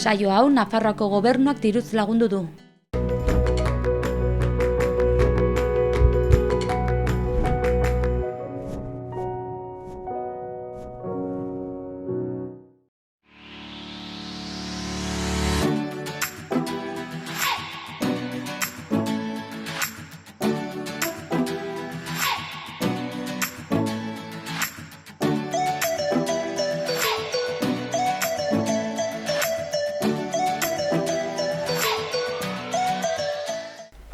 Saio hau Nafarroako gobernuak diruz lagundu du.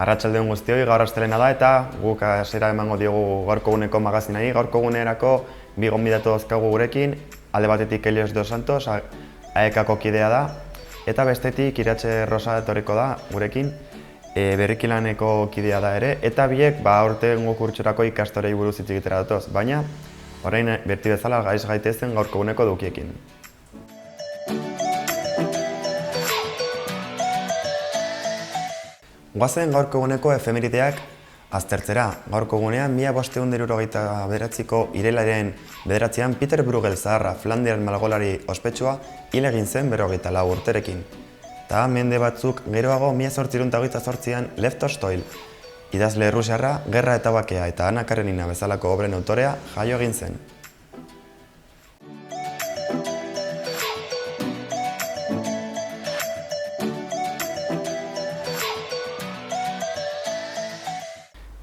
Arratsalde on guztioi, gaur astelena da eta guk hasiera emango diogu gaurko eguneko magazinari. Gaurko egunerako bi gonbidatu dauzkagu gurekin, alde batetik Elios dos Santos, AEK-ko kidea da, eta bestetik Iratxe Rosa etorriko da gurekin, berrikilaneko kidea da ere, eta biek aurtengo kurtsorako ikastorei buruz hitz egitera datoz, baina orain beti bezala gaiz gaitezen gaurko eguneko edukiekin. Goazen gaurko eguneko efemerideak aztertzera. Gaurko egunean 1579ko irailaren 9 Peter Bruegel zaharra, Flandiaren margolari ospetsua, hil egin zen 54 urterekin. Eta mende batzuk geroago 1828an Lev Tolstoi, idazle errusiarra, Gerra eta bakea eta Ana Karenina bezalako obren autorea jaio egin zen.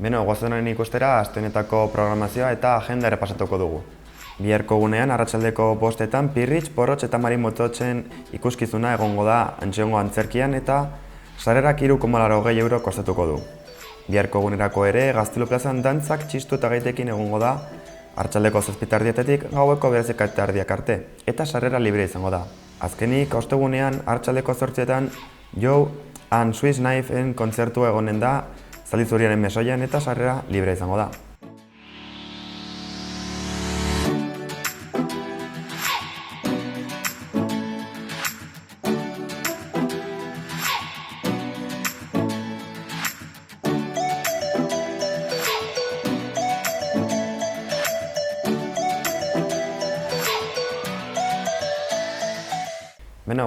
Goazen honen ikustera, astenetako programazioa eta agenda ere pasatuko dugu. Biharko egunean, arratsaldeko 5etan, Pirritx, Porrotx eta Mari Mototxen ikuskizuna egongo da Antxeongo antzerkian eta sarrerak 3,80 euro kostatuko du. Biharko egunerako ere, Gaztelu plazan dantzak, txistu eta gaitekin egongo da arratsaldeko 7:00 gaueko 9:00 arte eta sarrera libre izango da. Azkenik, ostegunean, arratsaldeko 8etan, Joe and Swiss Knifeen kontzertu egonen da Zaldi Zuriaren mesoian eta sarrera libre izango da.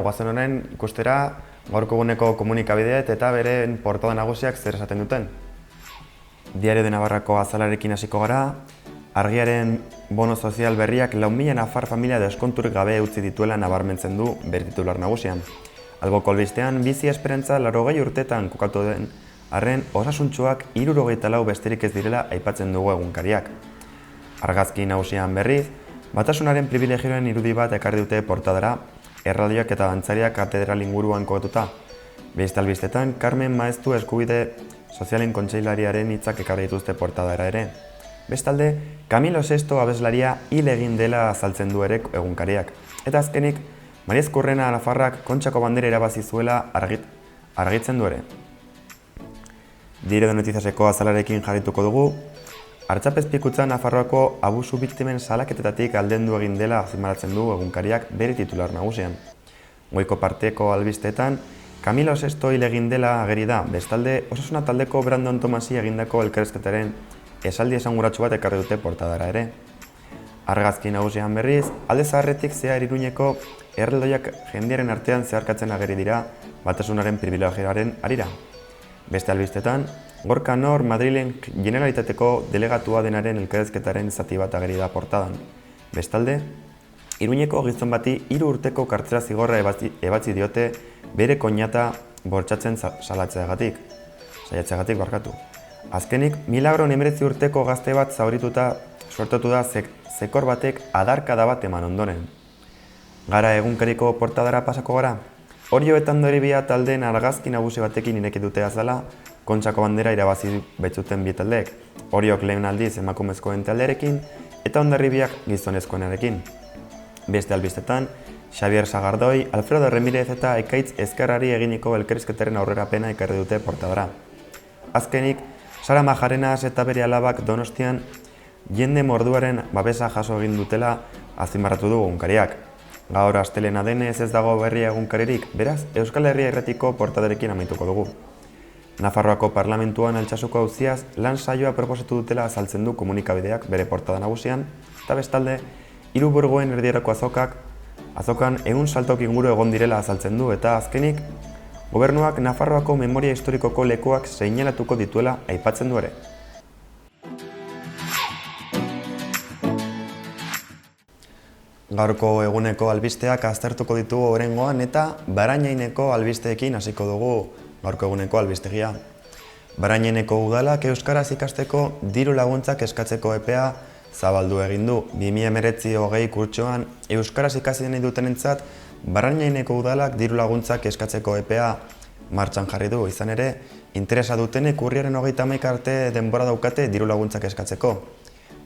Goazen honen ikustera gaurko eguneko komunikabideet eta beren portada nagusiak zer esaten duten. Diario de Navarrako azalarekin hasiko gara, argiaren bono sozial berriak 4.000 nafar familia deskonturik gabe utzi dituela nabarmentzen du bere titular nagusian. Alboko albistean, bizi esperantza 80 urtetan kokatu den arren osasuntsuak 74 besterik ez direla aipatzen dugu egunkariak. Argazki nagusian berriz, batasunaren privilegioen irudi bat ekarri dute portadara, erradioak eta dantzariak katedral inguruan kokatuta. Beste albistetan, Carmen Maeztu eskubide sozialen kontseilariaren hitzak ekarri dituzte portadara ere. Bestalde, Camilo VI abeslaria hil egin dela azaltzen du ere egunkariak. Eta azkenik, Maria Ezkurrena Nafarrak Kontxako bandera irabazi zuela argitzen du ere. Diario de Noticiaseko azalarekin jarrituko dugu, Artzapezpikutza Nafarroako abusu biktimen salaketetatik aldendu egin dela azpimarratzen du egunkariak bere titular nagusian. Goiko parteko albistetan, Camilo VI hil egin dela ageri da, bestalde Osasuna taldeko Brandon Tomasi egindako elkarrizketaren esaldi esanguratsu bat ekarri dute portadara ere. Argazki nagusian berriz, alde zaharretik Zehar Iruñeko erraldoiak jendearen artean zeharkatzen ageri dira batasunaren pribilegioaren harira. Beste albistetan, Gorka Nor Madrilen Generalitateko delegatua denaren elkarrizketaren zati bat ageri da portadan. Bestalde, Iruñeko gizon bati 3 urteko kartzela zigorra ebatzi diote bere koinata bortxatzen saiatzeagatik barkatu. Azkenik, Milagro 19 urteko gazte bat zaurituta suertatu da zekor batek adarkada bat eman ondoren. Gara egunkariko portadara pasako gara? Orio eta Ondoribia taldeen argazki nagusi batekin ireki dute azala, Kontxako bandera irabazi betzuten bi taldeek. Oriok lehen aldiz emakumezkoen taldearekin eta Hondarribiak gizonezkoenarekin. Beste albistetan, Xavier Sagardoi, Alfredo Ramirez eta Ekaitz Ezkerrari eginiko elkarrizketaren aurrerapena ekarri dute portadara. Azkenik, Sara Majarenas eta bere alabak Donostian jende morduaren babesa jaso egin dutela azpimarratu du egunkariak. Gaur astelena denez ez dago berria egunkaririk, beraz, Euskal Herria Irratiko portadarekin amaituko dugu. Nafarroako parlamentuan Altsasuko auziaz lan saioa proposatu dutela azaltzen du komunikabideak bere portada nagusian, eta bestalde, 3 burgoen erdierako azokak Azokan 100 saltoki inguru egon direla azaltzen du eta azkenik, gobernuak Nafarroako memoria historikoko lekuak seinalatuko dituela aipatzen du ere. Gaurko eguneko albisteak aztertuko ditugu oraingoan eta Barañaineko albisteekin hasiko dugu gaurko eguneko albistegia. Barañaineko udalak euskaraz ikasteko diru laguntzak eskatzeko epea zabaldu egin du. 2019-20 kurtsoan euskaraz ikasi nahi dutenentzat Barañaineko udalak diru laguntzak eskatzeko epea martxan jarri du. Izan ere, interesa dutenek urriaren 31 arte denbora daukate diru laguntzak eskatzeko.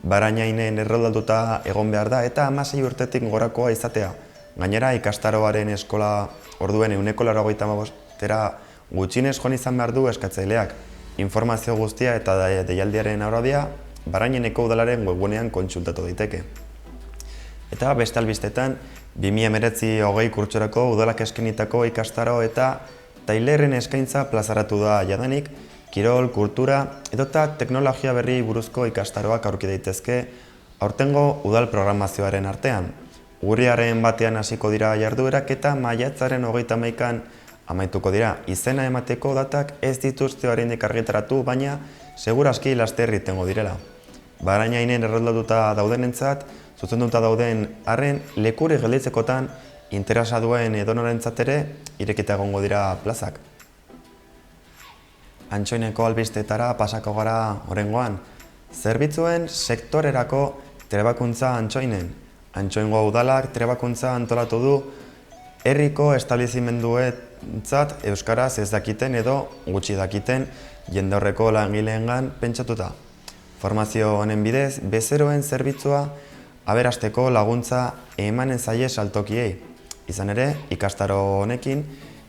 Barañainen erroldatuta egon behar da eta 16 urtetik gorakoa izatea. Gainera, ikastaroaren eskola orduen 185 gutxienez joan izan behar du eskatzaileak. Informazio guztia eta deialdiaren araudia Barañaineko udalaren webgunean kontsultatu daiteke. Eta beste albistetan, 2019-20 kurtsorako udalak eskenitako ikastaro eta tailerren eskaintza plazaratu da jadanik, kirol, kultura edota teknologia berri buruzko ikastaroak aurki daitezke aurtengo udal programazioaren artean. Urriaren batean hasiko dira jarduerak eta maiatzaren 31an amaituko dira. Izena emateko datak ez dituzte oraindik argitaratu, baina segurazki laster irtengo direla. Barañainen erroldatuta daudenentzat, zuzenduta dauden arren lekuri gelditzekotan interesa duen edonorentzat ere irekita egongo dira plazak. Antsoineko albisteetara pasako gara oraingoan. Zerbitzuen sektorerako trebakuntza Antsoinen. Antsoingo udalak trebakuntza antolatu du herriko establezimenduentzat euskaraz ez dakiten edo gutxi dakiten jendaurreko langileengan pentsatuta. Formazio honen bidez, bezeroen zerbitzua aberasteko laguntza emanen zaie saltokiei. Izan ere, ikastaro honekin,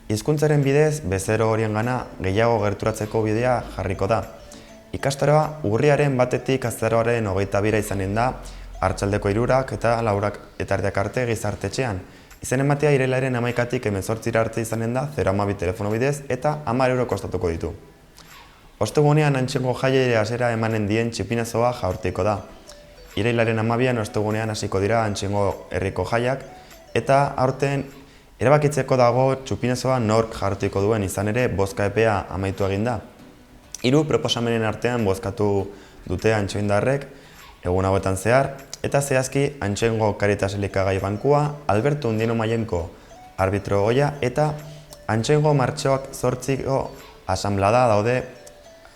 hizkuntzaren bidez bezero horiengana gehiago gerturatzeko bidea jarriko da. Ikastaroa urriaren batetik azaroaren 22 izanen da, arratsaldeko 3 eta 4 eta erdiak arte gizartetxean. Izen ematea irailaren 11tik 18 arte izanen da 012 telefono bidez eta 10 euro kostatuko ditu. Ostegunean Antsoingo jaiari hasiera emanen dien txipinazoa jaurtiko da. Irailaren 12an ostegunean hasiko dira Antsoingo herriko jaiak eta aurten erabakitzeko dago txupinazoa nork jaurtiko duen, izan ere bozka epea amaitu egin da. 3 proposamenen artean bozkatu dute antsoindarrek egun hauetan zehar eta zehazki Antsoingo Caritas Elikagai Bankua, Alberto Undiano Maienko arbitro ohia eta Antsoingo Martxoak 8ko asanblada daude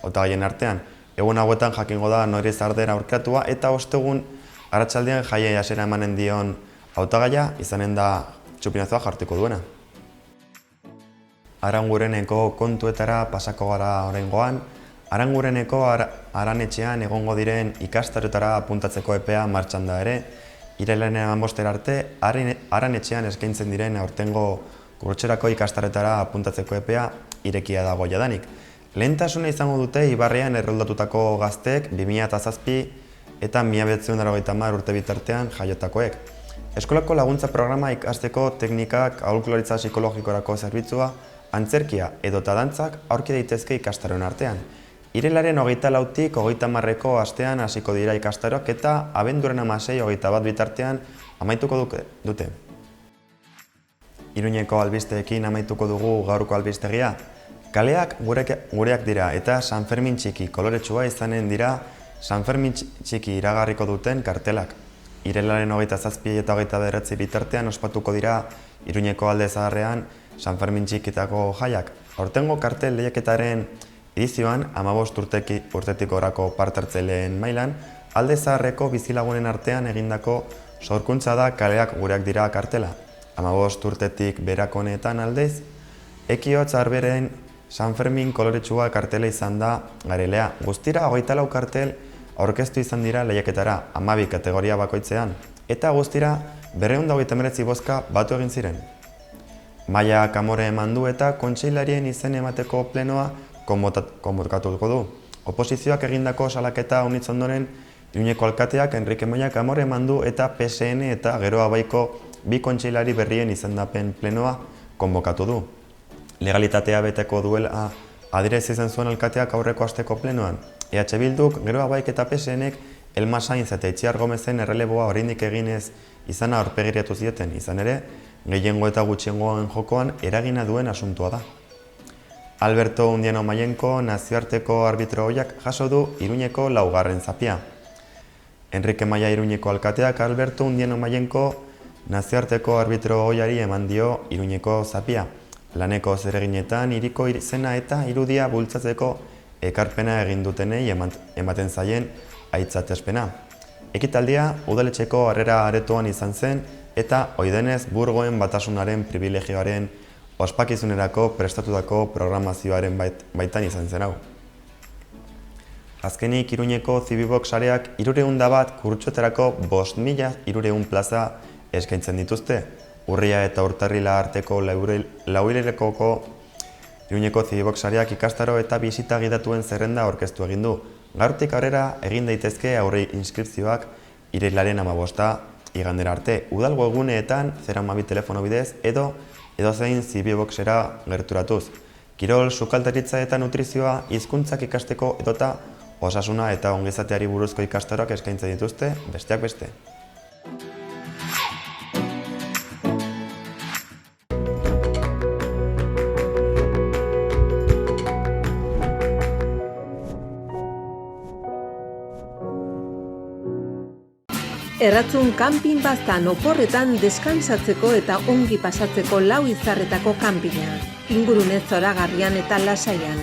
hautagaien artean. Egun hauetan jakingo da nori zarden aurkatua eta ostegun arratsaldean jaiei hasiera emanen dion hautagaia izanen da txupinazoa jartiko duena. Arangureneko kontuetara pasako gara oraingoan. Arangureneko aranetxean egongo diren ikastaroetara apuntatzeko epea martxan da ere. Irailaren 15 arte aranetxean eskaintzen diren aurtengo kurtsorako ikastaroetara apuntatzeko epea irekia dago jadanik. Lehentasuna izango dute Ibarrean erroldatutako gazteek 2007 eta 1990 urte bitartean jaiotakoek. Eskolako laguntza programa ikasteko teknikak, aholkularitza psikologikorako zerbitzua, antzerkia edota dantzak aurki daitezke ikastaroen artean. Irailaren 24tik 30ko astean hasiko dira ikastaroak eta abenduaren 16-21 bitartean amaituko dute. Iruñeko albisteekin amaituko dugu gaurko albistegia. Kaleak gureak dira eta San Fermin txiki koloretsua izanen dira San Fermin txiki iragarriko duten kartelak. Irailaren 27 eta 29 bitartean ospatuko dira Iruñeko Alde Zaharrean San Fermin txikitako jaiak. Aurtengo kartel lehiaketaren edizioan 15 urtetik gorako parte hartzaileen mailan Alde Zaharreko bizilagunen artean egindako sorkuntza da Kaleak gureak dira kartela. 15 urtetik berako honetan aldez, Ekiotz Arberen San Fermin koloretsua kartela izan da garelea. Guztira 24 kartel aurkeztu izan dira lehiaketara 12 kategoria bakoitzean eta guztira 229 bozka batu egin ziren. Maia Kamore eman du eta kontseilarien izen emateko plenoa konbokatuko du. Oposizioak egindako salaketa unitz ondoren Iruñeko alkateak Enrique Maia Kamore eman du eta PSN eta Geroa Baiko 2 kontseilari berrien izendapen plenoa konbokatu du. Legalitatea beteko duela adierazi izan zuen alkateak aurreko asteko plenoan. EH Bilduk, Geroa Baik eta PSNek Elma Sainz eta Itziar Gomezen erreleboa oraindik eginez izana aurpegiratu zieten, izan ere, gehiengo eta gutxiengoen jokoan eragina duen asuntua da. Alberto Undiano Maienko nazioarteko arbitro ohiak jaso du Iruñeko 4. zapia. Enrique Maia Iruñeko alkateak Alberto Undiano Maienko nazioarteko arbitro ohiari eman dio Iruñeko zapia. Laneko zereginetan hiriko izena eta irudia bultzatzeko ekarpena egin dutenei ematen zaien aitzatespena. Ekitaldia udaletxeko harrera aretoan izan zen eta oidenez Burgoen Batasunaren pribilegioaren ospakizunerako prestatutako programazioaren baitan izan zen hau. Azkenik Iruñeko Zibibox sareak 301 kurtsoetarako 5.300 plaza eskaintzen dituzte. Urria eta urtarrila arteko lauhilerekoko Iruñeko Zibibox sareak ikastaro eta bisita gidatuen zerrenda aurkeztu egin du. Gaurtik aurrera egin daitezke aurre inskripzioak irailaren 15 igandera arte. Udal webguneetan 012 telefono bidez edozein Zibiboxera gerturatuz. Kirol, sukaldaritza eta nutrizioa, hizkuntzak ikasteko edota osasuna eta ongizateari buruzko ikastaroak eskaintzen dituzte, besteak beste. Erratzun kanpin baztan oporretan deskansatzeko eta ongi pasatzeko 4 izarretako kanpina, ingurune zoragarrian eta lasaian.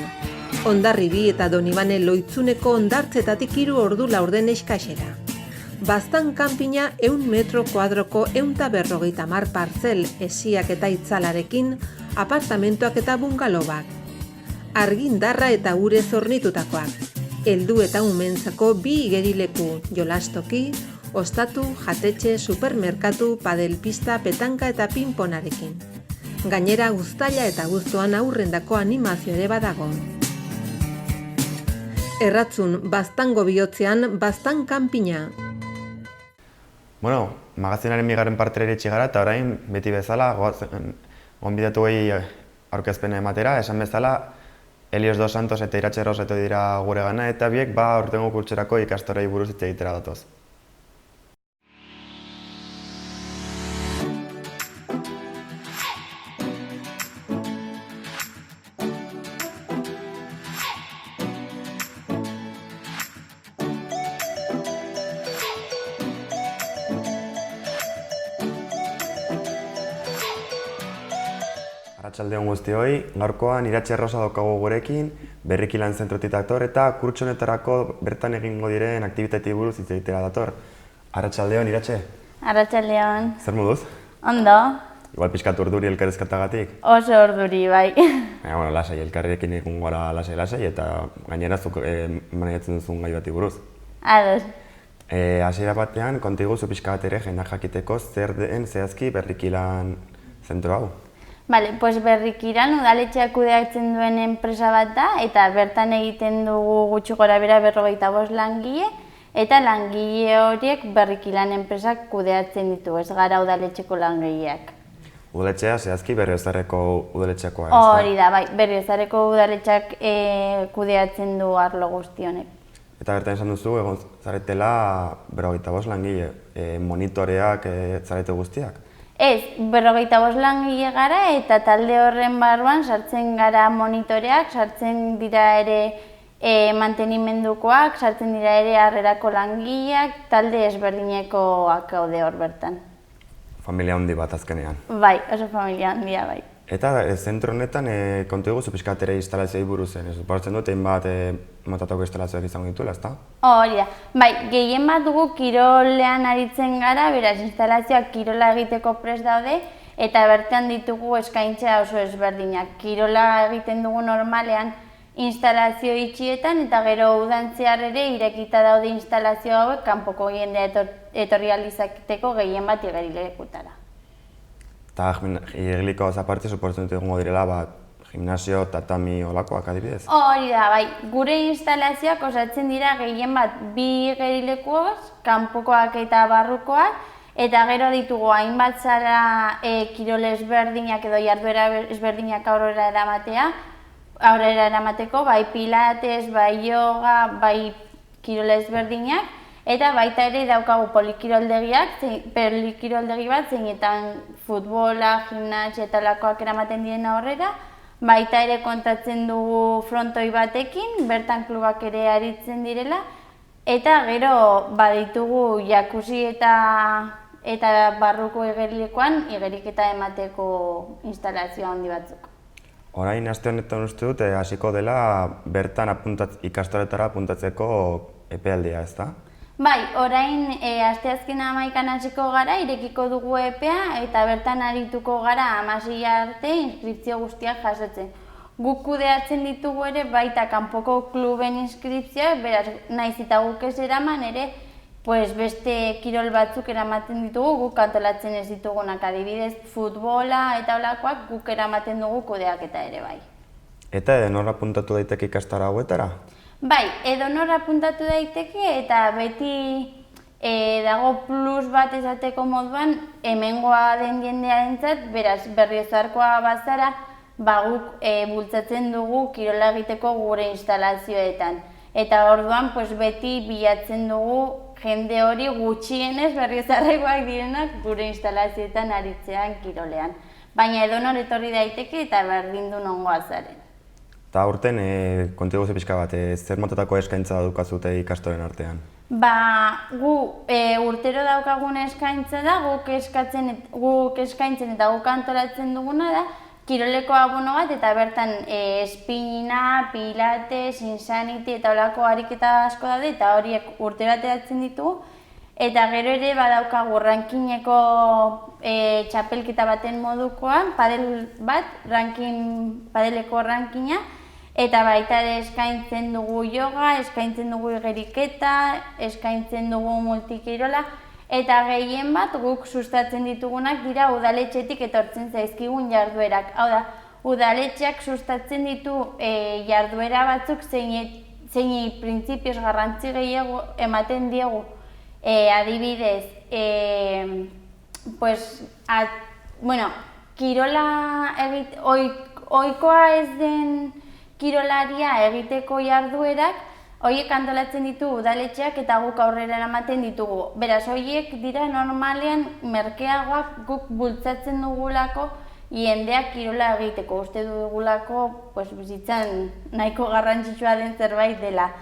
Hondarribi eta Donibane Loitzuneko hondartzetatik 3 ordu laurden eskaxera. Baztan kanpina 100 metro kuadroko 150 partzel esiak eta itzalarekin, apartamentoak eta bungalobak. Argindarra eta ure zornitutakoak. Heldu eta umentzako 2 igerileku, jolastoki, ostatu, jatetxe, supermerkatu, padelpista, petanka eta pinponarekin. Gainera uztaila eta abuztuan aurrendako animazio ere badago. Erratzun, baztango bihotzean, baztan kanpina. Bueno, magazinaren 2. partera iritsi gara eta orain beti bezala gonbidatuei aurkezpena ematera, esan bezala Elios dos Santos eta Iratxe Roseto dira guregana eta biek aurtengo kurtsorako ikastorei buruz hitz egitera datoz. Arratsaldeon guztioi, gaurkoan Iratxe Rosa daukagu gurekin, Berriki Lan Zentrotik dator eta kurtso honetarako bertan egingo diren aktibitatei buruz hitz egitera dator. Arratsaldeon, Iratxe? Arratsaldeon. Zer moduz? Ondo. Igual pixkat urduri elkarrizketagatik. Oso urduri, bai. Bueno, lasai, elkarrekin egun gara lasai eta gainera zuk manejatzen duzun gai bati buruz. Ados. Hasiera batean, kontigu zu pixka bat ere jendeak jakiteko zer den zehazki Berriki Lan Zentro hau. Bale, pues Berrikiran udaletxeak kudeatzen duen enpresa bat da, eta bertan egiten dugu gutxi gorabehera 45 langile, eta langile horiek Berriki Lan enpresak kudeatzen ditu, ez gara udaletxeko langileak. Udaletxea zehazki Berriozarreko udaletxekoa, ez da? Hori da, bai, Berriozarreko udaletxeak kudeatzen du arlo guzti honek. Eta bertan esan duzu, egon zaretela 45 langile, monitoreak zarete guztiak? Ez, 45 langile gara eta talde horren barruan sartzen gara monitoreak, sartzen dira ere mantenimendukoak, sartzen dira ere harrerako langileak, talde ezberdinekoak gaude hor bertan. Familia handi bat azkenean. Bai, oso familia handia bai. Eta zentro honetan kontu egu zu pixkat ere instalazioei buruz zen, suposatzen dut egin bat motatako instalazioak izango dituela, ezta? Hori da, bai, gehien bat dugu kirolean aritzen gara, beraz instalazioak kirola egiteko prest daude, eta bertan ditugu eskaintza oso ezberdinak. Kirola egiten dugu normalean instalazio itxietan, eta gero udan zehar ere irekita daude instalazio hauek kanpoko jendea etorri ahal izateko gehien bat igerilekutara. Eta igerileko aparte suposatzen dut egongo direla gimnasio, tatami olakoak adibidez? Hori da, bai. Gure instalazioak osatzen dira gehien bat 2 igerilekuaz, kanpokoak eta barrukoak, eta gero ditugu hainbat zara kirol ezberdinak edo jarduera ezberdinak aurrera eramateko, bai pilates, bai yoga, bai kirol ezberdinak, Eta baita ere daukagu polikiroldegi bat, zeinetan futbola, gimnasia eta lakoak eramaten diren aurrera. Baita ere kontatzen dugu frontoi batekin, bertan klubak ere aritzen direla. Eta gero baditugu jacuzzi eta barruko igerilekuan igeriketa emateko instalazio handi batzuk. Orain aste honetan uste dut hasiko dela bertan ikastoletara apuntatzeko epealdia, ezta? Bai, orain asteazken 11an hasiko gara, irekiko dugu epea eta bertan arituko gara 16 arte inskripzio guztiak jasotzen. Guk kudeatzen ditugu ere baita kanpoko kluben inskripzioak, beraz naiz eta guk ez eraman ere beste kirol batzuk eramaten ditugu, guk antolatzen ez ditugunak, adibidez futbola eta holakoak guk eramaten dugu kudeaketa ere bai. Eta edonor apuntatu daiteke ikastaro hauetara? Bai, edonor apuntatu daiteke eta beti dago plus bat esateko moduan hemengoa den jendearentzat, beraz berriozarkoa bazara, guk bultzatzen dugu kirola egiteko gure instalazioetan. Eta orduan beti bilatzen dugu jende hori gutxienez berriozarrekoak direnak gure instalazioetan aritzean kirolean. Baina edonor etorri daiteke eta berdin du nongoa zaren. Eta aurten kontigu ze pixka bat, zer motatako eskaintza dukazute ikastoren artean? Gu urtero daukagun eskaintza da, guk eskaintzen eta guk antolatzen duguna da, kiroleko abono bat eta bertan espinina, pilates, insanity eta holako ariketa asko daude eta horiek urtero ateratzen ditugu. Eta gero ere badaukagu rankineko txapelketa baten modukoan, padel bat, padeleko rankina, eta baita ere eskaintzen dugu yoga, eskaintzen dugu igeriketa, eskaintzen dugu multikirola, eta gehien bat guk sustatzen ditugunak dira udaletxetik etortzen zaizkigun jarduerak. Hau da, udaletxeak sustatzen ditu jarduera batzuk zeini printzipioz garrantzi gehiago ematen diegu. Adibidez, kirola ohikoa ez den kirolaria egiteko jarduerak, horiek antolatzen ditu udaletxeak eta guk aurrera eramaten ditugu. Beraz, horiek dira normalean merkeagoak guk bultzatzen dugulako jendeak kirola egiteko. Uste dugulako bizitzan nahiko garrantzitsua den zerbait dela.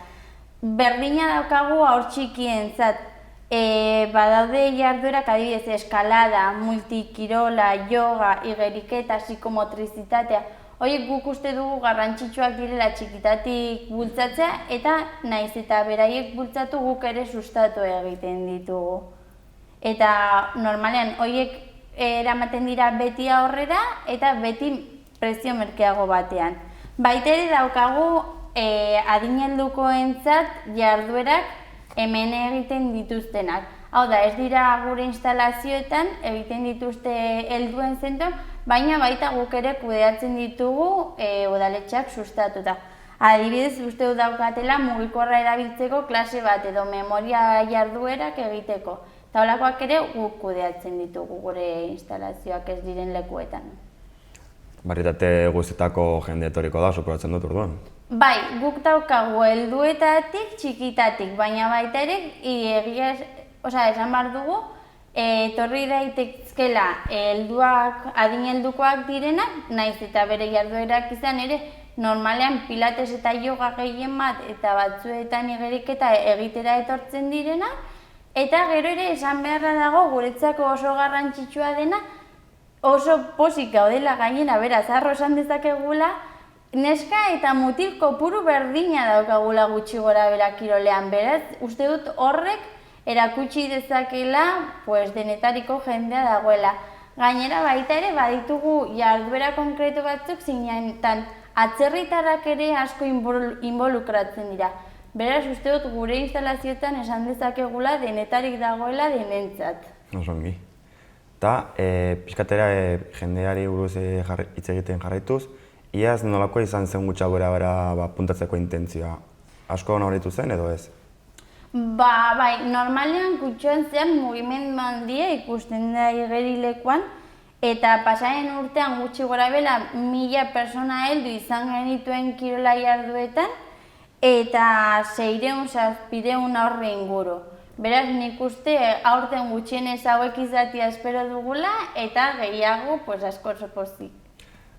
Berdina daukagu haur txikientzat. Badaude jarduerak adibidez eskalada, multikirola, yoga, igeriketa, psikomotrizitatea. Horiek guk uste dugu garrantzitsuak direla txikitatik bultzatzea eta naiz eta beraiek bultzatu guk ere sustatu egiten ditugu. Eta normalean horiek eramaten dira beti aurrera eta beti prezio merkeago batean. Baita ere daukagu adinheldukoentzat jarduerak hemen egiten dituztenak. Hau da, ez dira gure instalazioetan egiten dituzte helduen zentron, baina baita guk ere kudeatzen ditugu udaletxeak sustatuta. Adibidez, uste dut daukatela mugikorra erabiltzeko klase bat edo memoria jarduerak egiteko. Eta holakoak ere guk kudeatzen ditugu gure instalazioak ez diren lekuetan. Barrietate guztetako jende etorriko da, suposatzen dut orduan? Bai, guk daukagu helduetatik, txikitatik, baina baita ere, esan behar dugu, etorri daitezkela adin heldukoak direnak, naiz eta bere jarduerak izan ere, normalean pilates eta yoga gehien bat eta batzuetan igeriketa egitera etortzen direnak, eta gero ere esan beharra dago guretzako oso garrantzitsua dena, oso pozik gaudela gainera, beraz, arro esan dezakegula, neska eta mutil kopuru berdina daukagula gutxi gora bera kirolean, beraz, uste dut horrek erakutsi dezakela denetariko jendea dagoela. Gainera baita ere baditugu jarduera konkretu batzuk zeinetan atzerritarrak ere asko involukratzen dira. Beraz, uste dut gure instalazioetan esan dezakegula denetarik dagoela denentzat. Osongi. Eta pixkatera jendeari buruz hitz egiten jarraituz, iaz nolako izan zen gutxa bera puntatzeko intentzioa? Asko nabaritu zen edo ez? Bai, normalean gutxoan zean mugimendu handia ikusten da igerilekuan eta pasaren urtean gutxi gora bela 1000 persona heldu izan genituen kirola jarduetan eta 600-700 aurre inguru. Beraz, nik uste aurten gutxienez hauek izatea espero dugula eta gehiago asko pozik.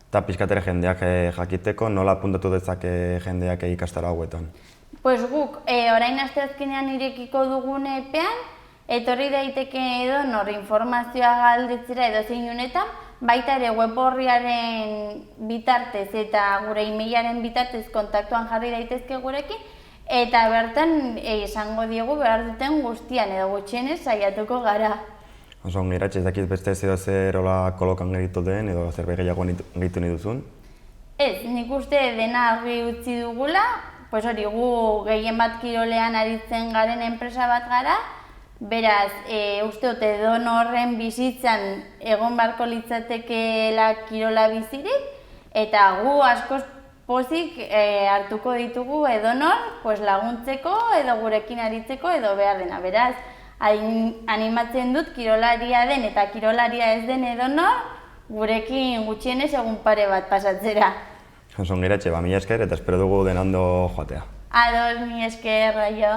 Eta pixkatere jendeak jakiteko, nola puntatu dezake jendeak ikastaro hauetan? Guk, orain asteazkenean irekiko dugun epean, etorri daiteke edonor informazioa galdetzera edozein honetan, baita ere web orriaren bitartez eta gure e-mailaren bitartez kontaktuan jarri daitezke gurekin, eta bertan esango diegu behar duten guztian edo gutxienez saiatuko gara. Oso ongi iratxe, ez dakit beste edo zer hola kolokan gehitu den edo zerbait gehiago gehitu nahi duzun? Ez, nik uste dena argi utzi dugula, hori gu gehien bat kirolean aritzen garen enpresa bat gara, beraz, uste dut edonorren bizitzan egon beharko litzatekeela kirola bizirik, eta gu askoz pozik hartuko ditugu edonor laguntzeko edo gurekin aritzeko edo behar dena. Beraz, animatzen dut kirolaria den eta kirolaria ez den edonor gurekin gutxienez egun pare bat pasatzera. Oso ongi iratxe, mila esker eta espero dugu denando joatea. Ados, mila esker, raio.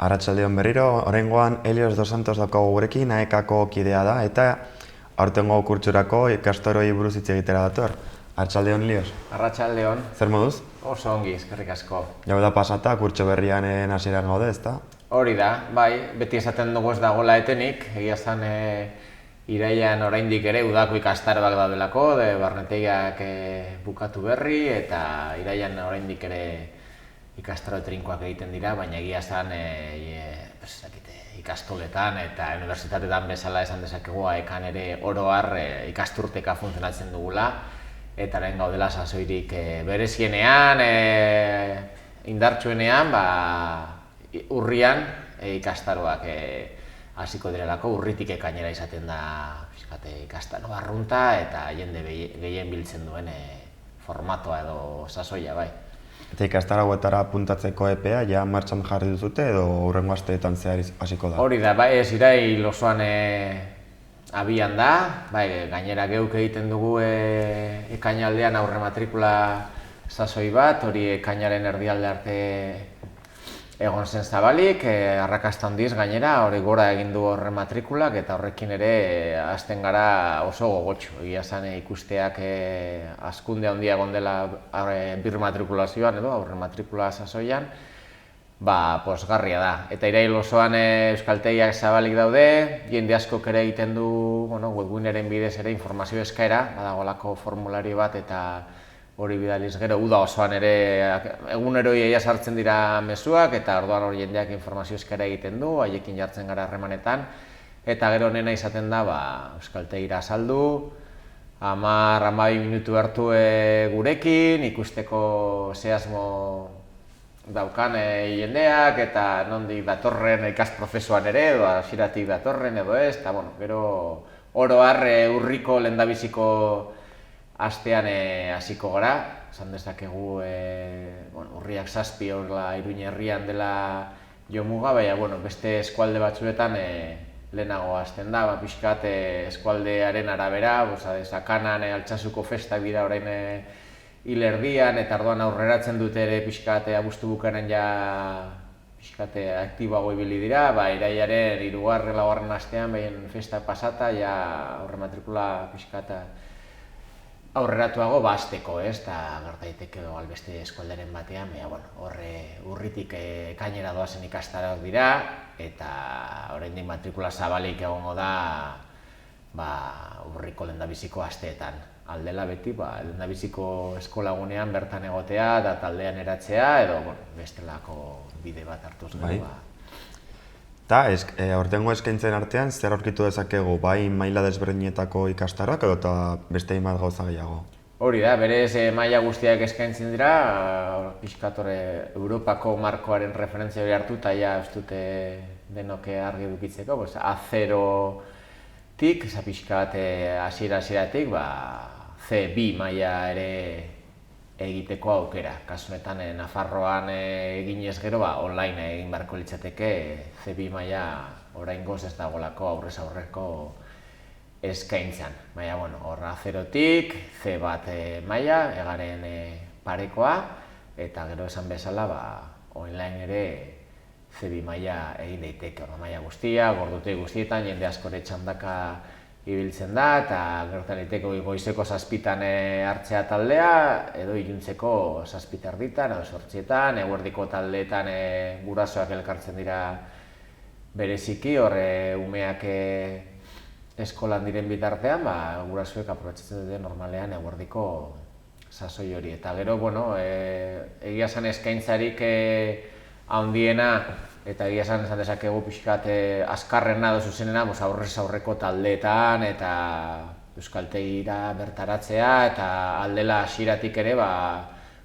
Arratsaldeon berriro, oraingoan Helios dos Santos daukagu gurekin, AEK-ko kidea da, eta aurtengo kurtsurako ikastaroi buruz hitz egitera dator. Arratsaldeon, Helios. Arratsaldeon. Zer moduz? Oso ongi, eskerrik asko. Jau da pasata, kurtso berrian hasieran gaude, ezta? Hori da, bai, beti esaten dugu ez dagoela etenik, egia zan irailean oraindik ere udako ikastaroak daudelako, barnetegiak bukatu berri, eta irailean oraindik ere ikastaro trinkoak egiten dira, baina egia zan ikastoletan eta unibertsitatetan bezala esan dezakegu AEK-an ere oro har ikasturteka funtzionatzen dugula, eta orain gaudela sasoirik berezienean, indartsuenean, urrian ikastaroak hasiko direlako, urritik ekainera izaten da ikastaro arrunta eta jende gehien biltzen duen formatoa edo sasoia, bai. Eta ikastaro hauetara puntatzeko epea, ja martxan jarri duzute edo hurrengo asteetan zehar hasiko da? Hori da, bai, ez irail osoan abian da, bai, gainera geuk egiten dugu ekainaldean aurre matrikula sasoi bat, hori ekainaren erdialde arte egon zen zabalik, arrakasta handiz gainera, hori gora egin du aurre matrikulak eta horrekin ere hasten gara oso gogotxo. Egia zan ikusteak hazkunde handia egon dela bir matrikulazioan edo aurre matrikula sasoian, pozgarria da. Eta irail osoan euskaltegiak zabalik daude, jende askok ere egiten du webguneren bidez ere informazio eskaera, badagolako formulario bat eta hori bidaliz gero, uda osoan ere egunero ia sartzen dira mezuak eta orduan hori jendeak informazio eskaera egiten du, haiekin jartzen gara harremanetan, eta gero nena izaten da euskaltegira saldu, 10-12 minutu hartu gurekin, ikusteko ze asmo daukan jendeak eta nondik datorren ikasprozesuan ere, edo hasieratik datorren edo ez, eta gero oro har urriko lehendabiziko astean hasiko gara, esan dezakegu urriak 7 horrela Iruin herrian dela jomuga, baina beste eskualde batzuetan lehenago hasten da, pixkat eskualdearen arabera, Sakanan Altsasuko festak dira orain hil erdian, eta orduan aurreratzen dute ere pixkat abuztu bukanen ja pixkat aktiboago ibili dira, irailaren 3.-4. astean behien festa pasata, ja aurre matrikula pixkat aurreratuago hasteko, eta gertaiteke beste eskualderen batean, horre urritik ekainera doazen ikastaroak dira, eta oraindik matrikula zabalik egongo da urriko lehendabiziko asteetan. Aldela beti, lehendabiziko eskolagunean bertan egotea, da taldean eratzea, edo bestelako bide bat hartuz gero. Eta, aurtengo eskaintzen artean, zer aurkitu dezakegu, bai maila desberdinetako ikastaroak edo eta beste hainbat gauza gehiago? Hori da, berez maila guztiak eskaintzen dira, pixkat Europako markoaren referentzia hori hartu, eta ja ez dute denok argi edukitzeko, A0-tik, pixkat hasieratik, C2 maila ere egiteko aukera. Kasu honetan Nafarroan eginez gero online egin beharko litzateke C2 maila oraingoz ez dagoelako aurrez aurreko eskaintzan. Baina, horra 0tik C1 maila, egaren parekoa, eta gero esan bezala, online ere C2 maila egin daiteke. Maila guztia, gordutegi guztietan, jende askore txandaka ibiltzen da, eta gertan daiteke goizeko 7etan hartzea taldea, edo iluntzeko 7:30 edo 8etan, eguerdiko taldeetan gurasoak elkartzen dira bereziki, horre umeak eskolan diren bitartean, gurasoek aprobetxatzen dute normalean eguerdiko sasoi hori. Eta gero, egia esan eskaintzarik handiena, eta egia esan dezakegu pixkat azkarrena edo zuzenena aurrez aurreko taldeetan eta euskaltegira bertaratzea, eta aldela hasieratik ere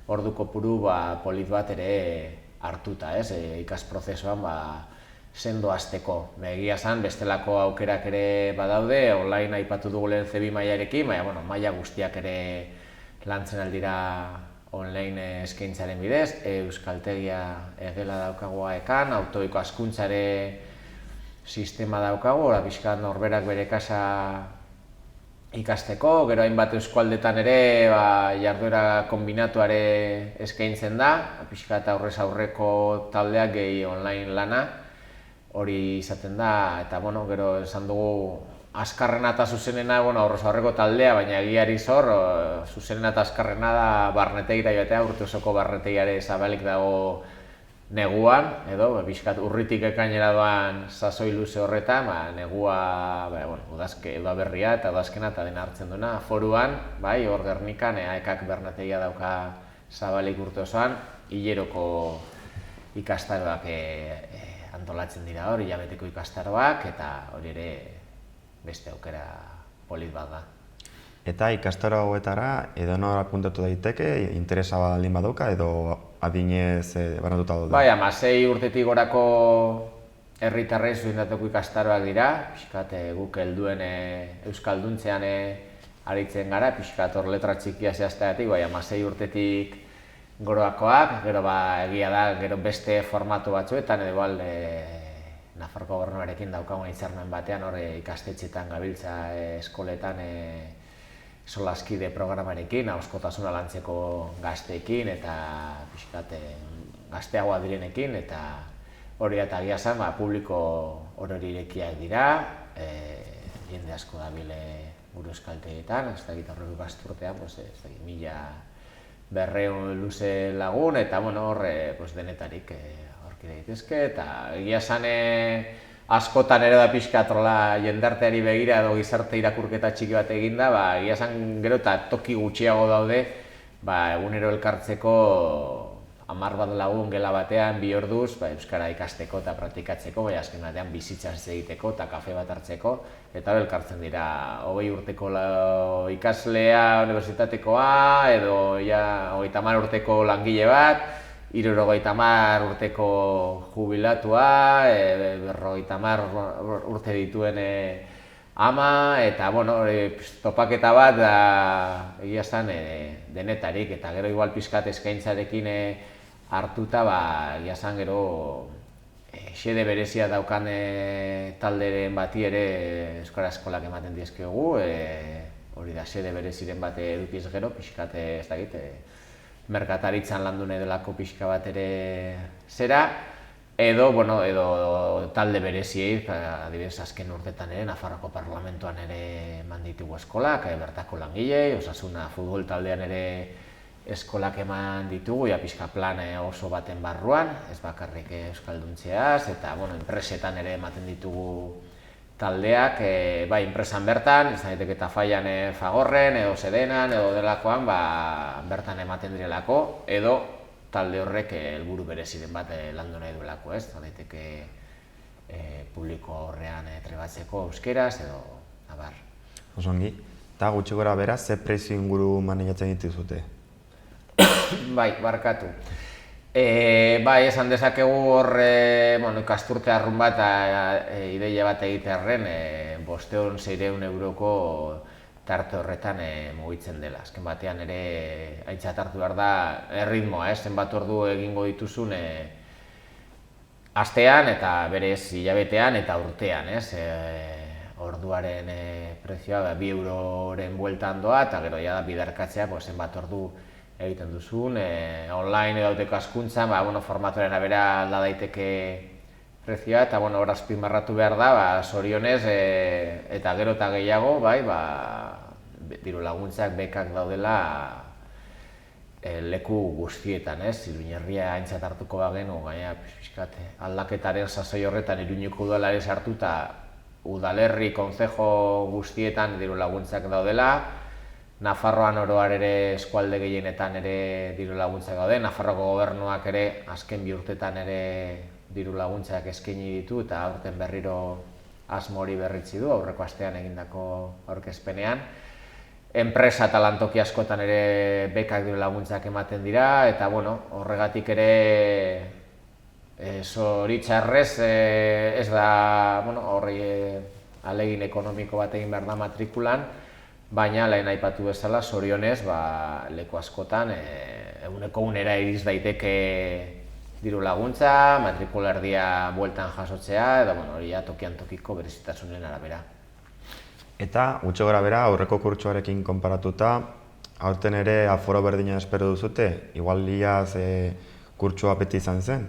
ordu kopuru polit bat ere hartuta, ikas prozesuan sendo hasteko. Egia esan bestelako aukerak ere badaude, online aipatu dugu lehen C2 mailarekin, baina maila guztiak ere lantzen aldira online eskaintzaren bidez, euskaltegia egela daukagu AEKan, autoiko hazkuntzare sistema daukagu, pixkat norberak bere kasa ikasteko, gero hainbat eskualdetan ere jarduera kombinatuare eskaintzen da, pixkat aurrez aurreko taldeak gehi online lana, hori izaten da, eta gero esan dugu azkarrena eta zuzenena aurrez aurreko taldea, baina egiari zor, zuzenena eta azkarrena da barnetegira joatea, urte osoko barnetegire zabalik dago neguan, edo pixkat urritik ekainera doan sasoi luze horretan, negua udaberria eta udazkena eta dena hartzen duena, foruan, hor Gernikan, AEKak barnetegia dauka zabalik urte osoan, hileroko ikastaroak antolatzen dira hor, hilabeteko ikastaroak, eta hori ere beste aukera polit bat da. Eta ikastaro hauetara edonor apuntatu daiteke, interesa baldin baduka edo adinez banatuta daude? 6 urtetik gorako herritarrei zuzendateko ikastaroak dira, pixkat guk helduen euskalduntzean aritzen gara, pixkat hor letra txikia zehazteagatik, 6 urtetik goroakoak, gero egia da, gero beste formatu batzuetan, edo Nafarroko Gobernuarekin daukagun hitzarmen batean, hor ikastetxetan gabiltza eskoletan solaskide programarekin, ahoskotasuna lantzeko gazteekin eta pixkat gazteagoa direnekin, eta hori eta egia esan publiko orori irekiak dira, jende asko dabile gure euskaltegietan, ez dakit horreko ikasturtean, 1200 luze lagun, eta hor denetarik daitezke, eta egia esan askotan ere da pixkat jendarteari begira edo gizarte irakurketa txiki bat eginda, egia esan gero eta toki gutxiago daude egunero elkartzeko 10 lagun gela batean 2 orduz euskara ikasteko eta praktikatzeko, azken batean bizitzaz egiteko eta kafe bat hartzeko, eta elkartzen dira 20 urteko ikaslea unibertsitatekoa edo 30 urteko langile bat, 70 urteko jubilatua, 50 urte dituen ama, eta topaketa bat egia esan denetarik, eta gero igual pixkat eskaintzarekin hartuta, egia esan gero xede berezia daukan talderen bati ere euskara eskolak ematen dizkiogu, hori da xede bereziren bat edukiz gero, pixkat ez dakit, merkataritzan landu nahi delako pixka bat ere zera, edo talde bereziei, adibidez azken urtetan ere, Nafarroko Parlamentuan ere eman ditugu eskolak, bertako langilei, Osasuna futbol taldean ere eskolak eman ditugu, pixka plan oso baten barruan, ez bakarrik euskalduntzeaz, eta enpresetan ere ematen ditugu taldeak, enpresan bertan, ez daiteke Tafallan Fagorren, edo Sedenan, edo delakoan, bertan ematen direlako, edo talde horrek helburu bereziren bat landu nahi duelako, ez? Daiteke publiko horrean trebatzeko euskeraz, edo abar. Osongi, eta gutxi gora bera, ze prezio inguru manejatzen dituzute? Barkatu. Esan dezakegu hor ikasturte arrun bat ideia bat egitearren 500-600 euroko tarte horretan mugitzen dela. Azken batean ere aintzat hartu behar da erritmoa, zenbat ordu egingo dituzun astean eta berez hilabetean eta urtean, orduaren prezioa 2 euroren bueltan doa eta gero ja da biderkatzea zenbat ordu egiten duzun, online edo ikaskuntzan, formatoren abera alda daiteke prezioa eta hor azpimarratu behar da, zorionez eta gero eta gehiago, diru laguntzak bekak daudela leku guztietan, Iruñerria aintzat hartuko bagenu, gaina aldaketaren sasoi horretan Iruñeko udala ere sartu eta udalerri, kontzejo guztietan diru laguntzak daudela, Nafarroan oroar ere eskualde gehienetan ere diru laguntzak daude, Nafarroko gobernuak ere azken 2 urtetan ere diru laguntzak eskaini ditu eta aurten berriro asmo hori berritzi du, aurreko astean egindako aurkezpenean. Enpresa eta lantoki askotan ere bekak diru laguntzak ematen dira eta horregatik ere zoritxarrez ez da horri ahalegin ekonomiko bat egin behar da matrikulan, baina lehen aipatu bezala zorionez leku askotan eguneko unera iriz daiteke diru laguntza, matrikula erdia bueltan jasotzea eta hori tokian tokiko berezitasunen arabera. Eta, gutxo gara bera, aurreko kurtsoarekin konparatuta, aurten ere aforo berdina espero duzute? Igual iaz kurtsoa beti izan zen?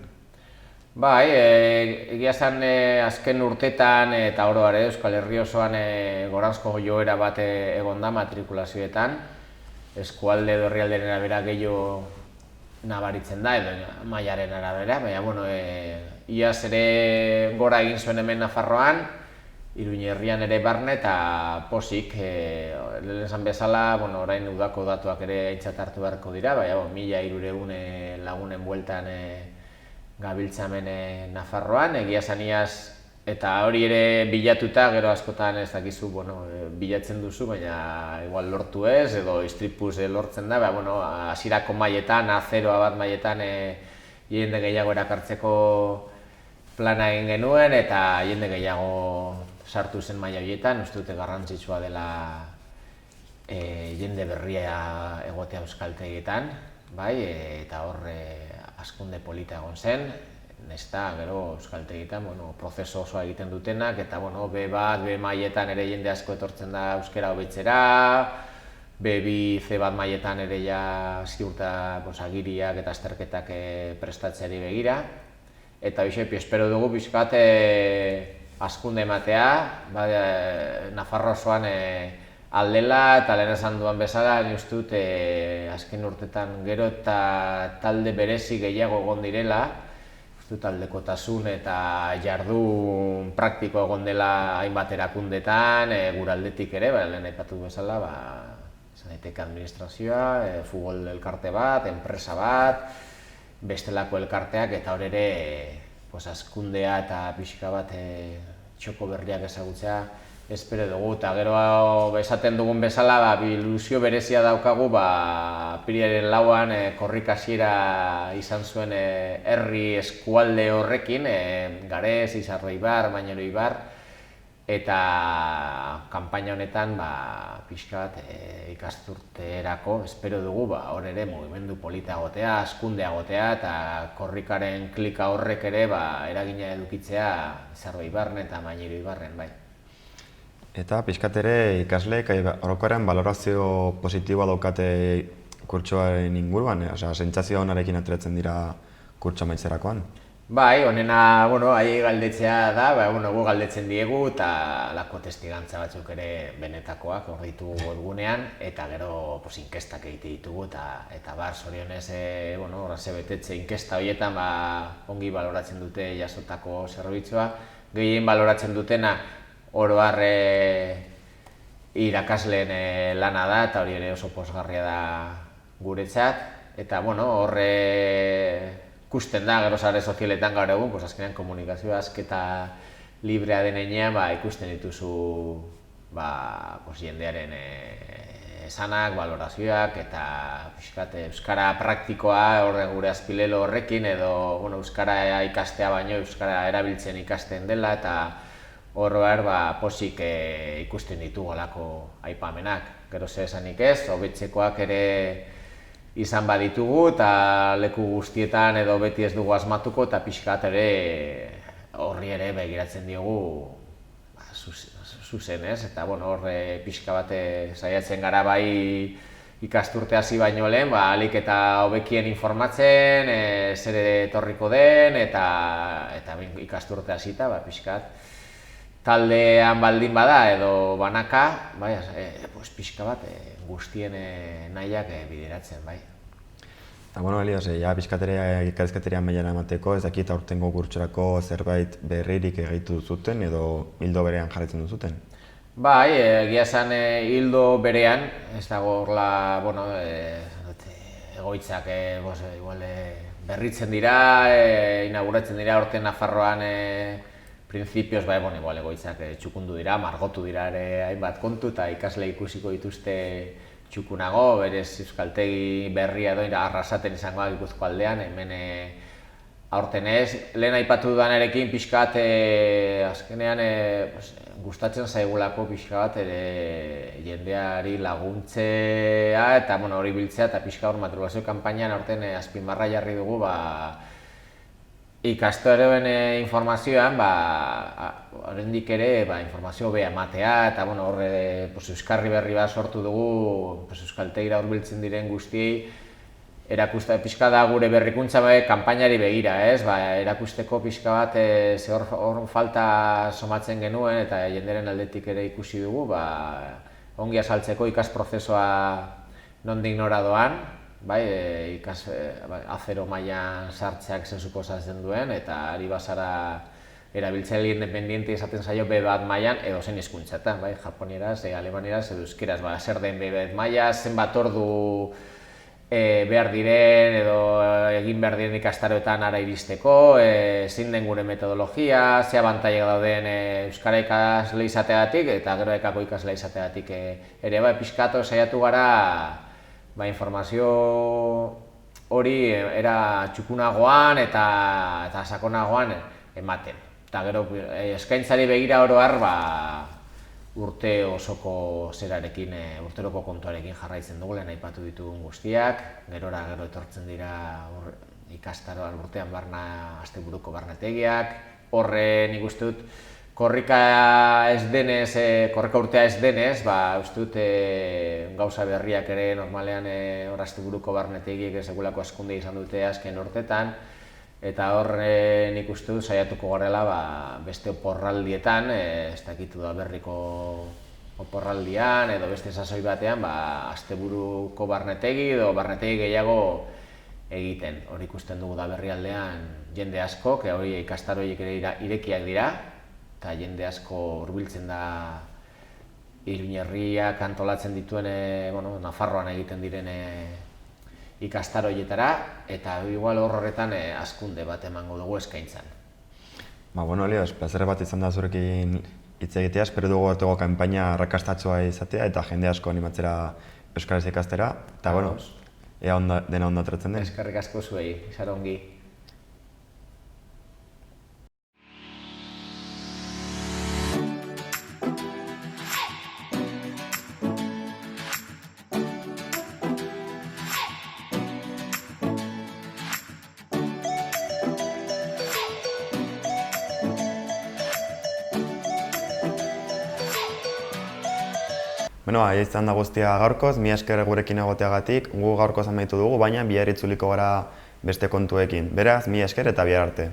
Bai, egia esan azken urtetan eta oro ere Euskal Herri osoan goranzko joera bat egon da matrikulazioetan. Eskualde edo herrialderen arabera gehiago nabaritzen da edo mailaren arabera, baina iaz ere gora egin zuen hemen Nafarroan, Iruñerrian ere barne eta posik, lehen esan bezala, orain udako datuak ere aintzat hartu beharko dira, baina 1300 lagunen bueltan gabiltzamen Nafarroan, egia esan iaz eta hori ere bilatuta, gero askotan ez dakizu, bilatzen duzu, baina igual lortu ez, edo istripuz lortzen da, hasierako mailetan, A0 bat mailetan jende gehiago erakartzeko plana egin genuen eta jende gehiago sartu zen maila horietan, uste dute garrantzitsua dela jende berria egotea euskaltegietan, eta hor hazkunde polita egon zen, nesta gero euskaltegietan prozesu osoa egiten dutenak, eta B bat, B mailetan ere jende asko etortzen da euskera hobetzera, B2, C bat mailetan ere ja ziurta agiriak eta azterketak prestatzeari begira, eta espero dugu pixkat hazkunde ematea, Nafarro osoan aldela eta lehen esan duan bezala, ni uste dut azken urtetan gero eta talde berezi gehiago egon direla, uste dut aldekotasun eta jardun praktiko egon dela hainbat erakundetan, gure aldetik ere, lehen aipatu bezala, izan daiteke administrazioa, futbol elkarte bat, enpresa bat, bestelako elkarteak eta hor ere hazkundea eta pixka bat txoko berriak ezagutzea espero dugu, eta gero esaten dugun bezala ilusio berezia daukagu apirilaren 4an korrika hasiera izan zuen herri eskualde horrekin, Garez, Izarra-Ibar, Mañero-Ibar, eta kanpaina honetan pixka bat ikasturterako espero dugu hor ere mugimendu polita egotea, hazkundea egotea eta korrikaren klika horrek ere eragina edukitzea Izarra-Ibarren eta Mañero-Ibarren bai. Eta pixkat ere ikasleek orokorrean balorazio positiboa daukate kurtsoaren inguruan, sentsazio onarekin ateratzen dira kurtso amaitzerakoan? Bai, honena, ahi galdetzea da, gu galdetzen diegu eta lako testigantza batzuk ere benetakoak hor ditugu webgunean eta gero inkestak egite ditugu eta zorionez betetze inkesta horietan ongi baloratzen dute jasotako zerbitzua. Gehien baloratzen dutena oro har irakasleen lana da eta hori ere oso pozgarria da guretzat eta horre ikusten da, gero sare sozialetan gaur egun, azkenean komunikazioa asketa librea den heinean ikusten dituzu jendearen esanak, balorazioak eta euskara praktikoa gure azpilelo horrekin edo euskara ikastea baino euskara erabiltzen ikasten dela eta Oro posik ikusten ditugu olako aipamenak. Gero zer esanik ez, hobetzekoak ere izan baditugu eta leku guztietan edo beti ez dugu asmatuko eta pixkat ere horri ere begiratzen diogu zuzen ez, eta hor pixka bat saiatzen gara bai ikasturte hasi baino lehen, ahalik eta hobekien informatzen, zer etorriko den eta ikasturte hasita pixkat taldean baldin bada edo banaka, pixka bat guztien nahiak bideratzen, bai. Eta, Elias, ikasketeria mailan emateko, ez dakit aurtengo kurtsorako zerbait berririk egitu zuten edo hildo berean jarraitzen duzuten? Bai, egia esan hildo berean, ez dago horla, egoitzak berritzen dira, inauguratzen dira aurten Nafarroan printzipioz, igual egoitzak txukundu dira, margotu dira ere hainbat kontu eta ikasle ikusiko dituzte txukunago, berez euskaltegi berria edo arrasaten izangoa Gipuzkoa aldean, hemen aurten ez. Lehen aipatu dudanerekin pixkat azkenean gustatzen zaigulako pixka bat jendeari laguntzea eta hori biltzea eta pixka hor matrikulazio kanpainan aurten azpimarra jarri dugu ikastaroen informazioan oraindik ere informazio hobea ematea eta hor euskarri berri bat sortu dugu euskaltegira hurbiltzen diren guztiei erakuste pixka da gure berrikuntza kanpainari begira, ez? Erakusteko pixka bat ze hor falta somatzen genuen eta jenderen aldetik ere ikusi dugu ongi azaltzeko ikasprozesua nondik nora doan, azero mailan sartzeak zer suposatzen duen eta ari bazara erabiltzaile independiente esaten zaio B1 mailan edo zein hizkuntzatan, japonieraz, alemanieraz edo euskeraz, zer den B1 maila, zenbat ordu behar diren edo egin behar diren ikastaroetan ara iristeko, zein den gure metodologia, ze abantailak dauden euskara ikasle izateagatik eta gero ekako ikasle izateagatik ere pixkatu saiatu gara informazio hori era txukunagoan eta sakonagoan ematen. Eta gero eskaintzari begira oro har urte osoko zerarekin, urteroko kontuarekin jarraitzen dugu, lehen aipatu ditugun guztiak, gero etortzen dira ikastaroan urtean barna asteburuko barnetegiak, horre nik uste dut korrika urtea ez denez, uste dut gauza berriak ere normalean hor asteburuko barnetegiek segulako askunde izan dute azken urtetan, eta hor nik uste dut saiatuko garela beste oporraldietan, ez dakitu da berriko oporraldian edo beste sasoi batean asteburuko barnetegi edo barnetegi gehiago egiten. Hor ikusten dugu da berrialdean jende asko, hori ikastaroiek ere irekiak dira, eta jende asko hurbiltzen da Iruñerriak antolatzen dituen, Nafarroan egiten diren ikastaroietara, eta igual horretan hazkunde bat emango dugu eskaintzan. Elias, plazer bat izan da zurekin hitz egitea, espero dugu ortego kanpaina arrakastatsua izatea eta jende asko animatzera euskaraz ikastera, eta ea dena ondo atratzen den. Eskerrik asko zuei, izan ongi. Aia izan da guztia gaurkoz, mila esker gurekin egoteagatik, gu gaurkoz amaitu dugu, baina bihar itzuliko gara beste kontuekin. Beraz, mila esker eta bihar arte.